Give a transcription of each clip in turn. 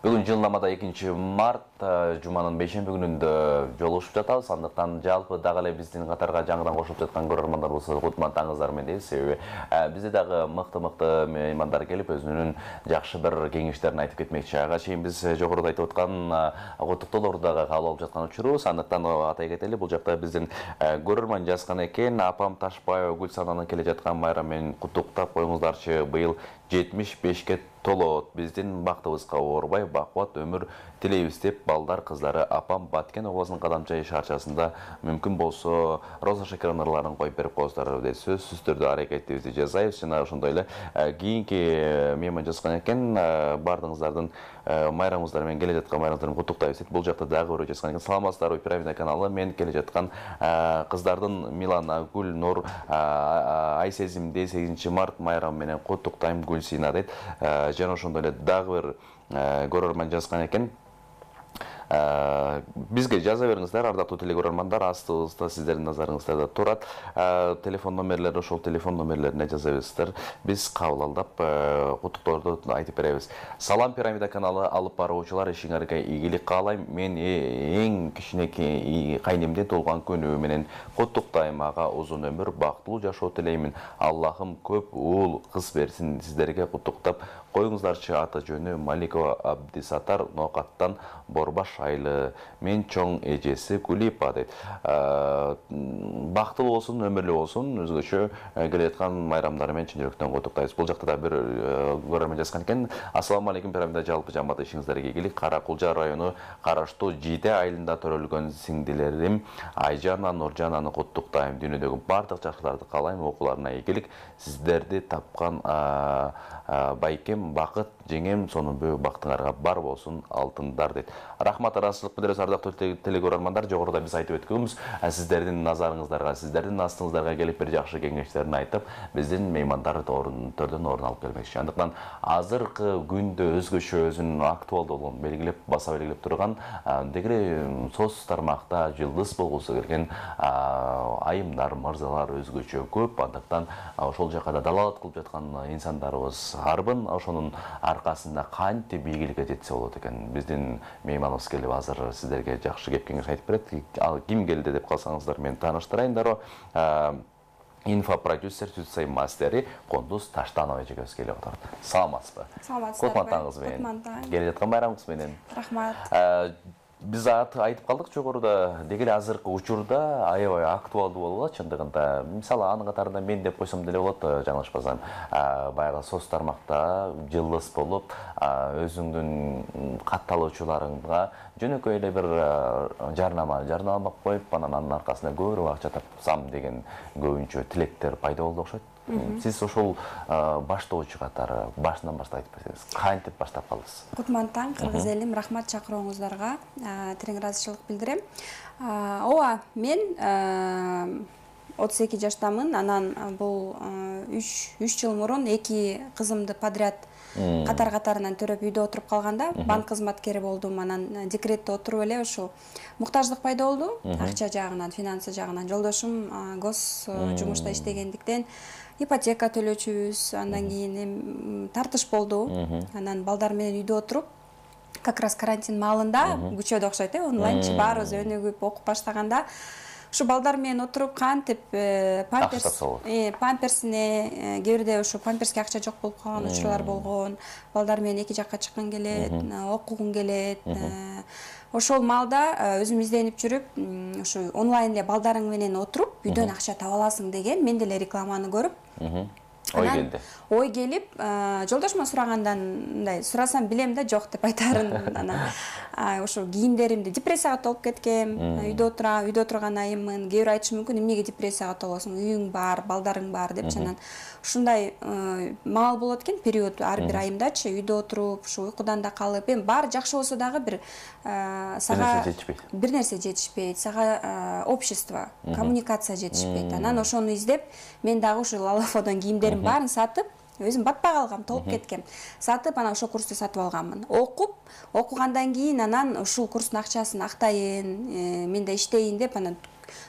Бүгін жылнамада 2 март жұманың 5-ші күнінде жолығышып жатабыз. Андықтан жалпы дағылы біздің қатарға жаңыдан қошылып жатқан көрермандар болса, құтман таңыздармен дейіз. Себебі бізде дағы мықты меймандар келіп, өзінің жақсы бір кеңестерін айтып кетмекші. Аға шейін біз жоғырда айтып отқан құттықтаулардағы қабыл алып жатқан учурубуз. Андықтан атай кетели, бұл жақта біздің көрерман жазған екен. Апам Ташбаева Гүлсананың келе жатқан майраммен құттықтап қойыңыздаршы. Биыл 75-ке толот. Бізден бақтыбызға орбай, бақуат өмір тілейбіз деп балдар қыздары апам Баткен облысының Қадамчай шаршасында мүмкін болса Роза Шекеранарларын қойып беріп қоздары деп сөздерді әрекеттебізді жазайыз. Жана ошондойлы кийинки мейман жазған екен, бардыңыздардың майрамыңыздармен келе жатқан майрамыңыздарын құттықтайбыз. Бұл жақта дағы бір жазған екен. Саламатсыздар, Пирамида каналы. Мен келе жатқан қыздардың Милана, Гүл, Нур, Айсезимде 8 март майрамменен құттықтайым Гүлсина дейді. Жана ошондойлы дағы бір көрермен жазған екен. Бізге жаза беріңіздер, ардақты телекөрермандар, астыңызда сіздердің назарыңыздарда тұрат. Телефон номерлері, ошол телефон номерлеріне жаза беріңіздер. Біз қабыл алдап, құттықтарды айтып береміз. Салам Пирамида каналы алып баруучылар, ишиңерге ийгилик каалайм. Мен эң кичинекей кайнемден толган күнү менен құттықтайм. Ага узун өмүр, бактылуу жашоо тилеймин. Аллахым көп уул кыз берсин. Сиздерге құттықтап коюңуздарчы. Аты жөнү Маликова Абдисатар, Ноокаттан Борбаш айлы. Мен чоң эжеси Кулипа дейт. Бактылуу болсун, өмүрлүү болсун. Өзгөчө келе жаткан майрамдары чын жүрөктөн куттуктайбыз. Бул жакта да бир көрөрмөн жазган экен. Ассаламу алейкум, Пирамида жалпы жамаат ишиңиздерге ийгилик. Кара Кулжа району Караштуу Жиде айылында төрөлгөн сиңдилерим Айжана, Нуржананы куттуктайм. Дүйнөдөгү бардык жакшыларды каалайм. Окууларына ийгилик. Сиздерди тапкан байкем, бакыт, жеңем, сонун бөө бактыңарга бар болсун, алтындар дейт. Рахмат, арасылык билдиребиз, ардактуу телекөрөрмандар. Жогоруда биз айтып өткөнбүз, сиздердин назарыңыздарга, сиздердин астыңыздарга келип бир жакшы кеңештерин айтып, биздин меймандар төрдөн орун алып келмекчи. Андыктан азыркы күндө өзгөчө өзүнүн актуалдуу болгон белгилеп, баса белгилеп турган дегире соц тармакта жылдыз болгусу келген айымдар, мырзалар өзгөчө көп. Андыктан ошол жака да далалат кылып жаткан инсандарыбыз арбын. Ошонун аркасында кантип ийгиликке жетсе болот экен. Биздин мейманыбыз келип азыр сиздерге жакшы кеп кеңеш айтып берет. Ал ким келди деп калсаңыздар, мен тааныштырайын дароо. Инфопродюсер, сүтсай мастери Кондуз Таштанова эжегебиз келип отурат. Саламатсызбы? Саламатсыздар. Кутмандаңыз менен. Келе жаткан байрамыңыз менен. Рахмат. Биз айтып калдык жогоруда, дегеле азыркы учурда аябай актуалдуу болуп атат чындыгында. Мисалы анын катарында мен деп койсом деле болот, жаңылышпасам. Баягы соц тармакта жылдыз болуп, өзүңдүн катталуучуларыңга жөнөкөй эле бир жарнамалап коюп, анын аркасында көбүрөөк акча тапсам деген көбүнчө тилектер пайда болду окшойт. Сиз ошол баштоочу катары башынан баштап айтып берсеңиз, кантип баштап калдыңыз? Кутман таң, кыргыз элим, рахмат чакырууңуздарга. Терең ыраазычылык билдирем. Ооба, мен 32 жаштамын. Анан бул 3 жыл мурун 2 кызымды подряд катар-катарынан төрөп үйдө отуруп калганда, банк кызматкери болдум. Анан декретте отуруп эле ушул муктаждык пайда болду. Акча жагынан, финансы жагынан. Жолдошум гос жумушта иштегендиктен ипотека төлөөчүбүз. Андан кийин тартыш болду. Анан балдар менен үйдө отуруп, как раз карантин маалында күчөдү окшойт, онлайн баарыбыз өнүгүп окуп баштаганда ушу балдар менен отуруп кантип памперсине кээ бирде ушу памперске акча жок болуп калган учурлар болгон. Балдар менен эки жакка чыккың келет, окугуң келет. Ошол маалда өзүм изденип жүрүп, ушу онлайн эле балдарың менен отуруп, үйдөн акча таба аласың деген мен деле рекламаны көрүп, ой келип, жолдошума сурагандан мындай сурасам билем да, жок деп айтарын. Анан ошо кийимдеримди депрессияга толуп кеткем, үйдө отурган айыммын. Кээ бир айтышы мүмкүн, эмнеге депрессияга толосуң, үйүң бар, балдарың бар деп. Анан ушундай маал болот экен, период ар бир айымдачы, үйдө отуруп, ушу уйкудан да калып, эми баары жакшы болсо дагы бир сага бир нерсе жетишпейт, сага общество, коммуникация жетишпейт. Анан ошону издеп, мен дагы ушул Лалафодон кийимдерим баарын сатып, өзүм батпай калгам, толуп кеткем. Сатып, анан ошол курсту сатып алганмын. Окугандан кийин анан ушул курстун акчасын актайын, мен да иштейин деп, анан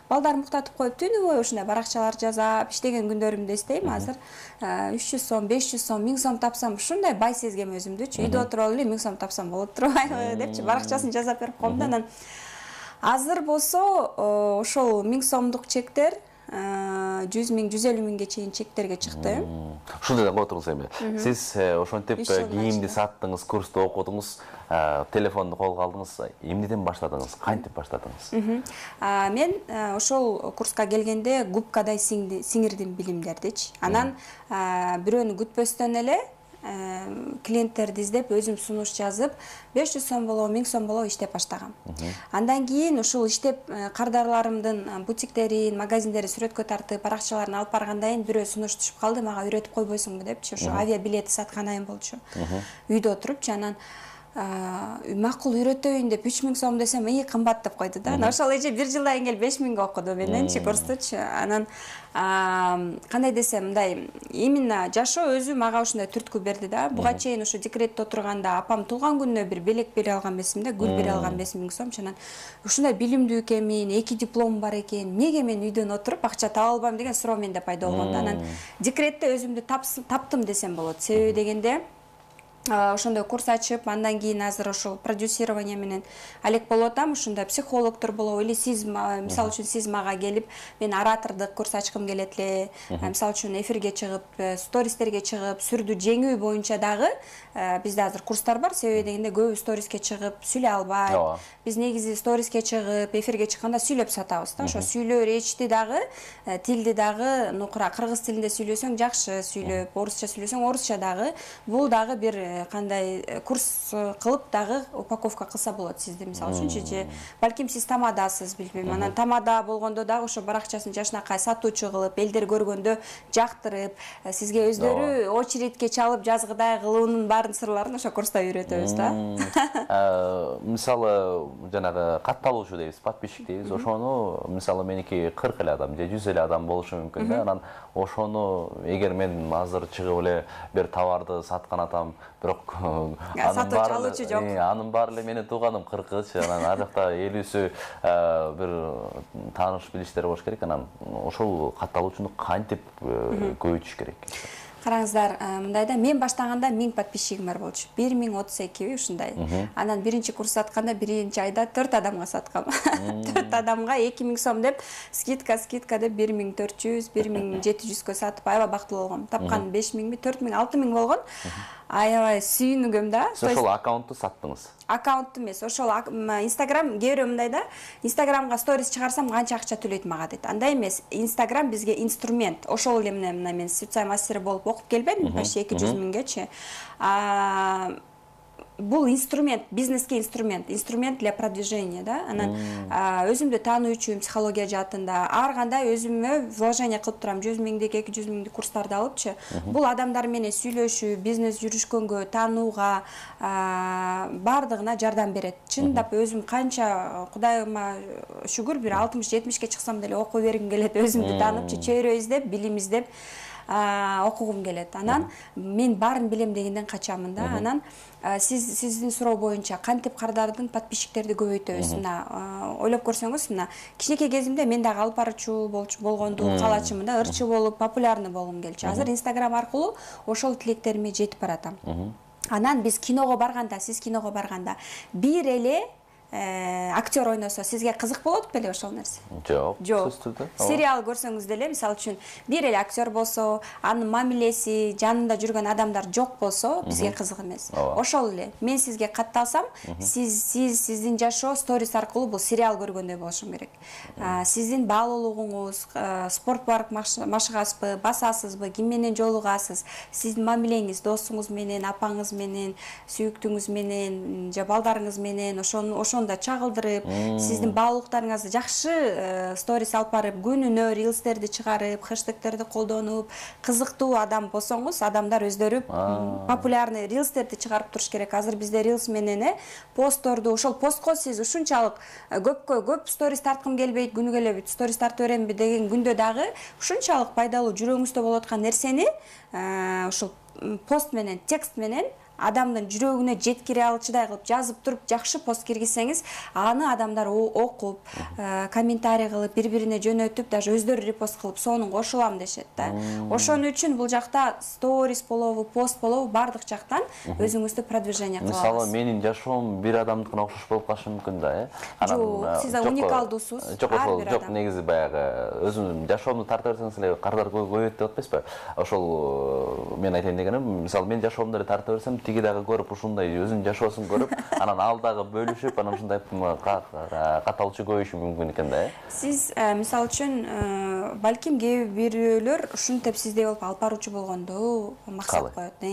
балдар уктатып коюп түнү бою ушундай баракчалар жазап иштеген күндөрүмдү эстейм. Азыр 300 сом, 500 сом, 1000 сом тапсам ушундай бай сезгем өзүмдүчү. Үйдө отуруп эле 1000 сом тапсам болот турбайбы депчи баракчасын жазап берип коем да. Анан азыр болсо ошол 1000 сомдук чектер 100 миң, 150 миңге чейин чектерге чыкты. Ушундай да отуруңуз эми. Сиз ошентип кийимди саттыңыз, курсту окудуңуз, телефонду колго алдыңыз. Эмнеден баштадыңыз? Кантип баштадыңыз? Мен ошол курска келгенде губкадай сиңирдим билимдердичи. Анан бирөөнү күтпөстөн эле клиенттерди издеп, өзүм сунуш жазып, 500 сом болобу, 1000 сом болобу иштеп баштагам. Андан кийин ушул иштеп кардарларымдын бутиктерин, магазиндерин сүрөткө тартып, баракчаларын алып баргандан кийин бирөө сунуш түшүп калды, мага үйрөтүп койбойсуңбу депчи. Ошо авиа билети саткан айым болчу. Үйдө отурупчу, анан макул үйрөтөйүн деп 3000 сом десем, кымбат деп койду да. Ошол эже 1 жылдан кийин 5000ге окуду менденчи курстучу. Анан кандай десем, мындай именно жашоо өзү мага ушундай түрткү берди да. Буга чейин ушу декретте отурганда апам туулган күнүнө бир белек бере алган эмесмин да, гүл бере алган 5000 сомчу. Анан ушундай билимдүү экенмин, 2 дипломум бар экен, эмнеге мен үйдөн отуруп акча таба албайм деген суроо менде пайда болгон да. Анан декретте өзүмдү таптым десем болот. Себеби дегенде ошондой курс ачып, андан кийин азыр ошол продюсирование менен алек болуп атам. Ушундай психологдор болобу, или сиз мисалы үчүн сиз мага келип, мен оратордук курс ачкым келет эле, мисалы үчүн эфирге чыгып, стористерге чыгып, сүрдү жеңүү боюнча дагы бизде азыр курстар бар. Себеби дегенде көбү сториске чыгып сүйлөй албайт. Биз негизи сториске чыгып, эфирге чыкканда сүйлөп сатабыз да. Ошо сүйлөө речти дагы, тилди дагы нукура кыргыз тилинде сүйлөсөң жакшы сүйлөп, орусча сүйлөсөң орусча дагы. Бул дагы бир кандай курс кылып дагы упаковка кылса болот сизди, мисалы үчүн же балким сиз тамадасыз, билбейм. Анан тамада болгондо дагы ошо баракчасын жашынакай сатуучу кылып, элдер көргөндө жактырып, сизге өздөрү очередке чалып жазгыдай кылуунун баарын сырларын ошо курста үйрөтөбүз да. Мисалы жанагы катталуучу дейбиз, подписчик дейбиз. Ошону мисалы меники 40 эле адам же 100 эле адам болушу мүмкүн да. Анан ошону эгер мен азыр чыгып эле бир товарды саткан атам, бирок сатуучу алуучу жок. Анын баары эле менин тууганым 40чы, анан ар жакта 50сү бир тааныш билиштер болуш керек. Анан ошол катталуучуну кантип көбөйтүш керек? Караңыздар, мындай да, мен баштаганда 1000 подписчигим бар болчу. 1032 ушундай. Анан биринчи курс сатканда биринчи айда 4 адамга саткам. 4 адамга 2000 сом деп скидка деп 1400, 1700кө сатып аябай бактылуу болгом. Тапкан 5000ми, 4000, 6000 болгон. Аябай сүйүнгөм да. Ошол аккаунтту саттыңыз? Аккаунт эмес, ошол Instagram кээ мындай да. Instagramга сторис чыгарсам канча акча төлөйт мага дейт. Андай эмес. Instagram бизге инструмент. Ошол эле мына мен сюцай мастери болуп окуп келбедимби, почти 200 миңгечи. Бул инструмент, бизнеске инструмент для продвижения, да. Анан өзүмдү таануу үчүн психология жаатында ар кандай өзүмө вложение кылып турам. 100 миңдик, 200 миңдик курстарды алыпчы. Бул адамдар менен сүйлөшүү, бизнес жүрүшкөнгө, таанууга, бардыгына жардам берет. Чындап өзүм канча Кудайыма шүгүр бир 60-70ке чыксам деле окуй бергим келет. Өзүмдү таанып, чөйрө издеп, билим издеп окугум келет. Анан мен баарын билем дегенден качамын да. Анан сиздин суроо боюнча кантип кардардын подписчиктерди көбөйтөбүз? Мына ойлоп көрсөңүз, мына кичинекей кезимде мен дагы алып барчу болгонду калачымын да, ырчы болуп, популярный болгум келчү. Азыр Instagram аркылуу ошол тилектериме жетип баратам. Анан биз киного барганда, сиз киного барганда бир эле актер ойносо сизге кызык болот беле ошол нерсе? Жок. Сериал көрсөңүз деле, мисалы үчүн бир эле актер болсо, анын мамилеси, жанында жүргөн адамдар жок болсо, бизге кызык эмес. Ошол эле. Мен сизге катталсам, сиздин жашоо сторис аркылуу бул сериал көргөндөй болушу керек. Сиздин баалуулугуңуз, спорт барып машыгасызбы, басасызбы, ким менен жолугасыз, сиздин мамилеңиз досуңуз менен, апаңыз менен, сүйүктүүңүз менен, же балдарыңыз менен, ошондо чагылдырып, сиздин баалуулуктарыңызды жакшы сторис алып барып, күнүнө рилстерди чыгарып, хэштегтерди колдонуп, кызыктуу адам болсоңуз, адамдар өздөрү популярный рилстерди чыгарып туруш керек. Азыр бизде рилс менен постторду, ошол постко сиз ушунчалык көп сторис тарткым келбейт, күнүгө эле сторис тартып беремби деген күндө дагы ушунчалык пайдалуу жүрөгүңүздө болуп аткан нерсени ошол пост менен, текст менен адамдын жүрөгүнө жеткире алчудай кылып жазып туруп жакшы пост киргизсеңиз, аны адамдар окуп, комментарий кылып, бири-бирине жөнөтүп, даже өздөрү репост кылып, сонун кошулам дешет да. Ошон үчүн бул жакта сторис болобу, пост болобу, бардык жактан өзүңүздү продвижение кылабыз. Мисалы, менин жашоом бир адамдыкына окшош болуп калышы мүмкүн да, Жок, сиз уникалдуусуз. Жок, негизи баягы өзүмдүн жашоомду тарта берсеңиз эле кардар көбөйөт деп атпайсызбы? Ошол мен айтайын дегеним, мисалы мен жашоомду эле тарта берсем, тиги дагы көрүп ушундай өзүнүн жашоосун көрүп, анан ал дагы бөлүшүп, анан ушундай каталчу көбөйүшү мүмкүн экен да. Сиз мисалы үчүн балким кээ бирөөлөр ушинтип сиздей болуп алып баруучу болгонду максат коет.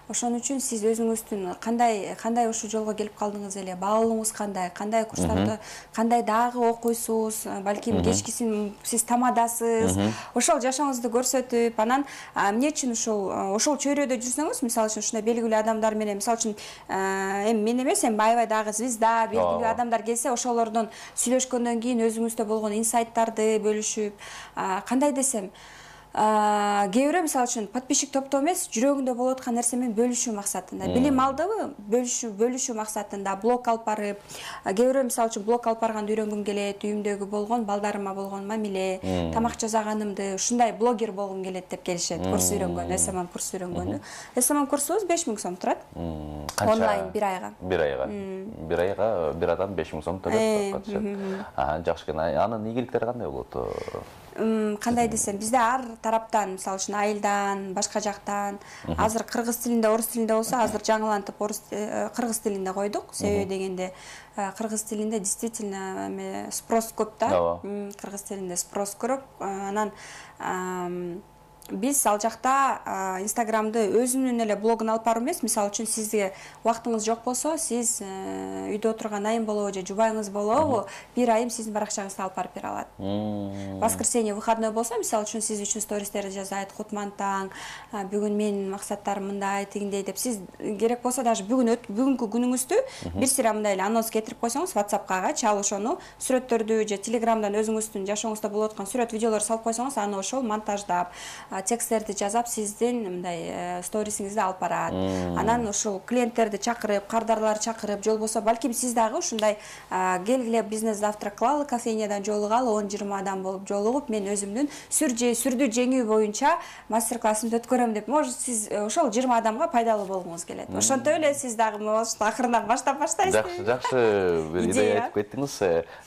Ошон үчүн сиз өзүңүздүн кандай ушул жолго келип калдыңыз эле, баалооңуз кандай курстарды кандай дагы окуйсуз, балким кечкисин сиз тамадасыз. Ошол жашооңузду көрсөтүп, анан эмне үчүн ошол чөйрөдө жүрсөңүз, мисалы үчүн ушундай белгилүү адамдар менен, мисалы үчүн эми мен эмес, эми аябай дагы звезда, белгилүү адамдар келсе, ошолордон сүйлөшкөндөн кийин өзүңүздө болгон инсайттарды бөлүшүп, кандай десем, кээ бирөө мисалы үчүн подписчик топтоо эмес, жүрөгүндө болуп аткан нерсе менен бөлүшүү максатында, билим алдыбы, бөлүшүү максатында блог алып барып, кээ бирөө мисалы үчүн блог алып барганды үйрөнгүм келет, үйүмдөгү болгон балдарыма болгон мамиле, тамак жасаганымды, ушундай блогер болгум келет деп келишет. Курс үйрөнгөн, SMM курс үйрөнгөнү. SMM курсубуз 5000 сом турат. Онлайн 1 айга. 1 айга бир адам 5000 сом төлөп катышат. Жакшы экен. Анын ийгиликтери кандай болот? Кандай десем, бизде ар тараптан, мисалы үчүн айылдан, башка жактан, азыр кыргыз тилинде, орус тилинде болсо, азыр жаңылантып кыргыз тилинде койдук. Себеби дегенде кыргыз тилинде действительно спрос көп да. Кыргыз тилинде спрос көп. Анан биз ал жакта Инстаграмды өзүнүн эле блогун алып баруу эмес, мисалы үчүн сизге убактыңыз жок болсо, сиз үйдө отурган айым болобу же жубайыңыз болобу, бир айым сиздин баракчаңызды алып барып бере алат. Воскресенье выходной болсо, мисалы үчүн сиз үчүн стористерди жазайт, кутман таң, бүгүн менин максаттарым мындай, тигиндей деп, сиз керек болсо даже бүгүнкү күнүңүздү бир сыйра мындай эле анонс кетирип койсоңуз, WhatsApp'ка чал ошону сүрөттөрдү же Telegram'дан өзүңүздүн жашооңузда болуп аткан сүрөт видеолорду салып койсоңуз, аны ошол монтаждап, тексттерди жазап, сиздин мындай сторисиңизди алып барат. Анан ушул клиенттерди чакырып, кардарларды чакырып, жол болсо балким сиз дагы ушундай келгиле бизнес завтрак кылалы, кофейнядан жолугалы, 10-20 адам болуп жолугуп, мен өзүмдүн сүрдү жеңүү боюнча мастер-классымды өткөрөм деп, может сиз ошол 20 адамга пайдалуу болгуңуз келет. Ошонтип эле сиз дагы акырындан баштап баштайсыз. Жакшы бир идея айтып кеттиңиз.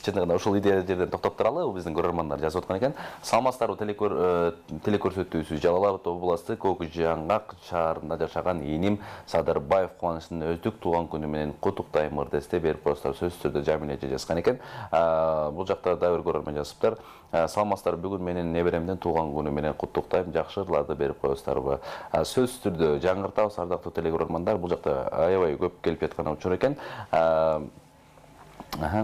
Чындыгында ушул идея жерден токтоп туралы, биздин көрөрмандар жазып аткан экен. Саламатсыздарбы, телекөрсөтүүсү Жалал Абад областы Көк Жаңгак шаарында жашаган ийним Садырбаев Кубанычтын өздүк туулган күнү менен куттуктаймыр десте берип коюштар, сөзсүз түрдө Жамиле эже жазган экен. Бул жакта да бир көрөрман жазыптыр. Саламатсыздар, бүгүн менин неберемдин туулган күнү менен куттуктайм, жакшы ырларды берип коюңуздарбы. Сөзсүз түрдө жаңыртабыз, ардактуу телекөрөрмандар. Бул жакта аябай көп келип жаткан учур экен.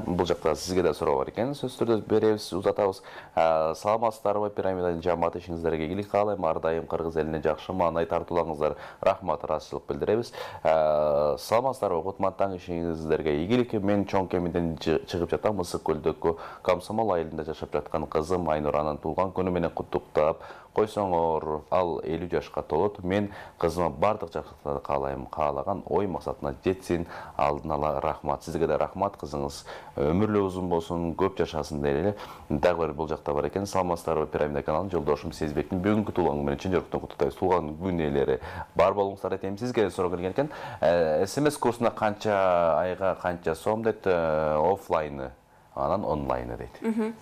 Бул жакта сизге да суроо бар экен, сөз түрдө беребиз, узатабыз. Саламатсыздарбы, пирамиданын жамааты, ишиңиздерге ийгилик каалайм. Ар дайым кыргыз элине жакшы маанай тартуулаңыздар, рахмат, ыраазычылык билдиребиз. Саламатсыздарбы, кутман таң, ишиңиздерге ийгилик. Мен чоң кемиден чыгып жатам, Мысык көлдөгү Комсомол айылында жашап жаткан кызым Айнуранын туулган күнү менен куттуктап койсоңор, ал 50 жашка толот. Мен кызыма бардык жакшылыктарды каалайм, каалаган ой максатына жетсин. Алдын ала рахмат. Сизге да рахмат, кызыңыз өмүрлүү узун болсун, көп жашасын деп эле. Дагы бир бул жакта бар экен. Саламатсыздарбы, Пирамида каналынын жолдошум Сезбектин бүгүнкү туулган күнү менен чын жүрөктөн куттуктайбыз. Туулган күн ээлери бар болуңуздар айтайм. Сизге суроо келген экен. SMS курсуна канча айга канча сом дейт, оффлайны, анан онлайны дейт.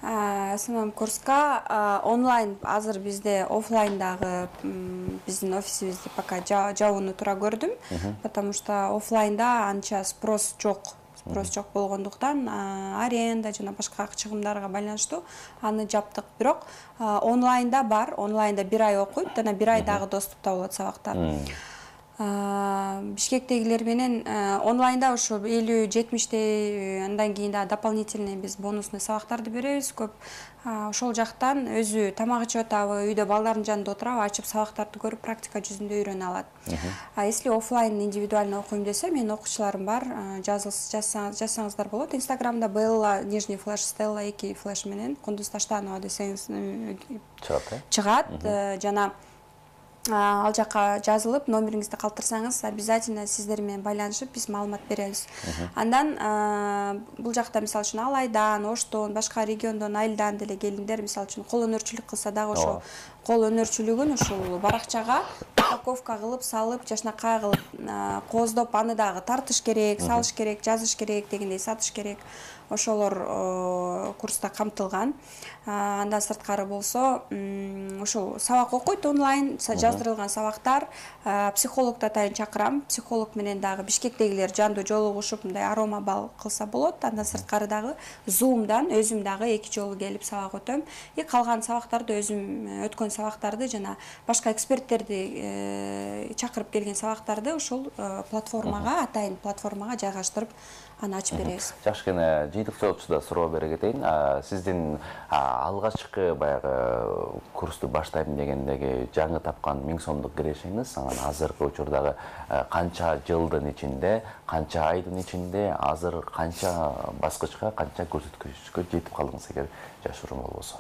SMM курска онлайн азыр бизде, оффлайндагы биздин офисибизди пока жабууну тура көрдүм, потому что оффлайнда анча спрос жок болгондуктан аренда жана башка чыгымдарга байланыштуу аны жаптык. Бирок онлайнда бар, онлайнда 1 ай окуйт, жана 1 ай дагы доступта болот сабактар. Бишкектегилер менен онлайнда ошо 50-70 андан кийин да дополнительный биз бонусный сабактарды беребиз. Көп ошол жактан өзү тамак ичип атабы, үйдө балдардын жанында отурабы, ачып сабактарды көрүп практика жүзүндө үйрөнө алат. Если оффлайн индивидуально окуйм десе, менин окуучуларым бар, жазсаңыздар болот. Инстаграмда Белла нижний флеш Стелла 2 флеш менен Кундуз Таштанова десеңиз чыгат. Жана ал жака жазылып номериңизди калтырсаңыз обязательно сиздер менен байланышып биз маалымат беребиз. Андан бул жакта мисалы үчүн Алайдан, Оштон, башка региондон, Айылдан деле келиндер мисалы үчүн кол өнөрчүлүк кылса дагы ошо кол өнөрчүлүгүн ушул баракчага упаковка кылып салып, жашнакай кылып кооздоп, аны дагы тартыш керек, салыш керек, жазыш керек дегендей сатыш керек. Ошолор курста камтылган. Андан сырткары болсо, ошол сабак окуйт онлайн, жаздырылган сабактар. Психологду атайын чакырам. Психолог менен дагы Бишкектегилер жандуу жолугушуп, мындай арома бал кылса болот. Андан сырткары дагы Zoom'дан өзүм дагы 2 жолу келип сабак өтөм. Калган сабактарды өзүм өткөн сабактарды жана башка эксперттерди чакырып келген сабактарды ушул платформага, атайын платформага жайгаштырып аны ачып беребиз. Жакшы, кene жыйынтык жоопчуда суроо бере кетейин. Сиздин алгачкы баягы курсту баштайм дегендеги жаңы тапкан 1000 сомдук кирешиңиз анан азыркы учурдагы канча жылдын ичинде, канча айдын ичинде, азыр канча баскычка, канча көрсөткүчкө жетип калдыңыз эгер жашыруун болбосо?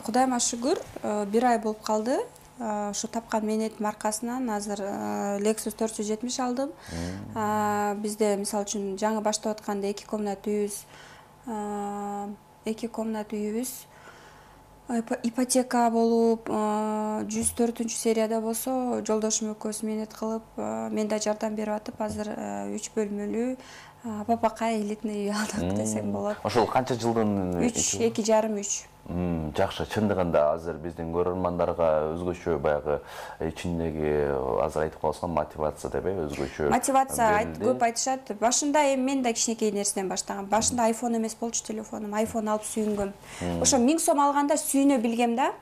Кудайыма шүгүр, 1 ай болуп калды. Şu tapkan menetим аркасынан азыр Lexus 470 алдым. Bizde misal үчүн жаңы баштап атканда 2 комнат үйүбүз, ипотека болуп, 104 серияда болсо, жолдошум экөөбүз менет кылып, мен да жардам берип атып, азыр 3 бөлмөлүү папакай элитный үй алдык десем болот. Ошол канча жылдын? 2,5-3. Жакшы, чындыгында азыр биздин көрөрмандарга өзгөчө баягы ичиндеги азыр айтып калсам мотивация деп өзгөчө. Мотивация көп айтышат. Башында мен да кичинекей нерседен баштагам. Башында iPhone эмес болчу телефонум. iPhone алып сүйүнгөм. Ошо 1000 сом алганда сүйүнө билгем да.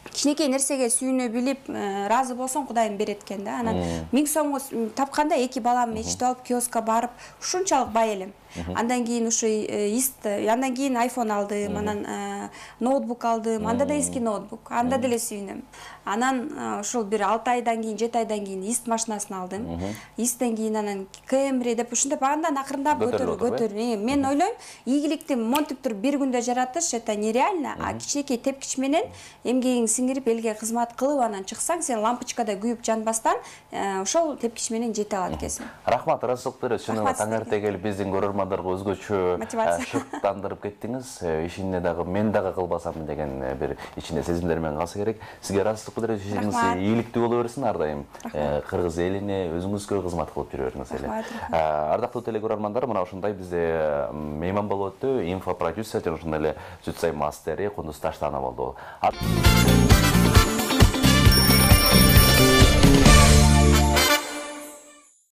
Кичинекей нерсеге сүйүнө билип, разы болсоң Кудайым берет экен да. Анан 1000 сомго тапканда 2 балам мечтеп алып киоска барып, ушунчалык бай элем. Андан кийин ушу андан кийин iPhone алдым, анан ноутбук алдым, анда да эски ноутбук, анда деле сүйүнөм. Анан ошол бир 6 айдан кийин, 7 айдан кийин ист машинасын алдым. Истен кийин анан Camry деп ушундай андан акырындап көтөрүп. Мен ойлойм, ийгиликти монтип туруп бир күндө жаратыш это нереально, а кичинекей тепкич менен эмгегиң сиңирип элге кызмат кылып анан чыксаң, сен лампочкада күйүп жанбастан ошол тепкич менен жете алат экенсиң. Рахмат, Расул бере, чынында таң эрте келип биздин көрөрмандарга өзгөчө шыктандырып кеттиңиз. Ишине дагы мен дагы кылбасам деген бир ичинде сезимдер менен калса керек. Сизге Расул бере, ишиңиз ийгиликтүү боло берсин ар дайым. Кыргыз элине өзүңүзгө кызмат кылып жүрө бериңиз эле. Ардактуу телекөрөрмандар, мына ушундай бизде мейман болуп өттү. Инфо продюсер жана ушундай эле Зүтсай мастери Кундуз Таштанов болду.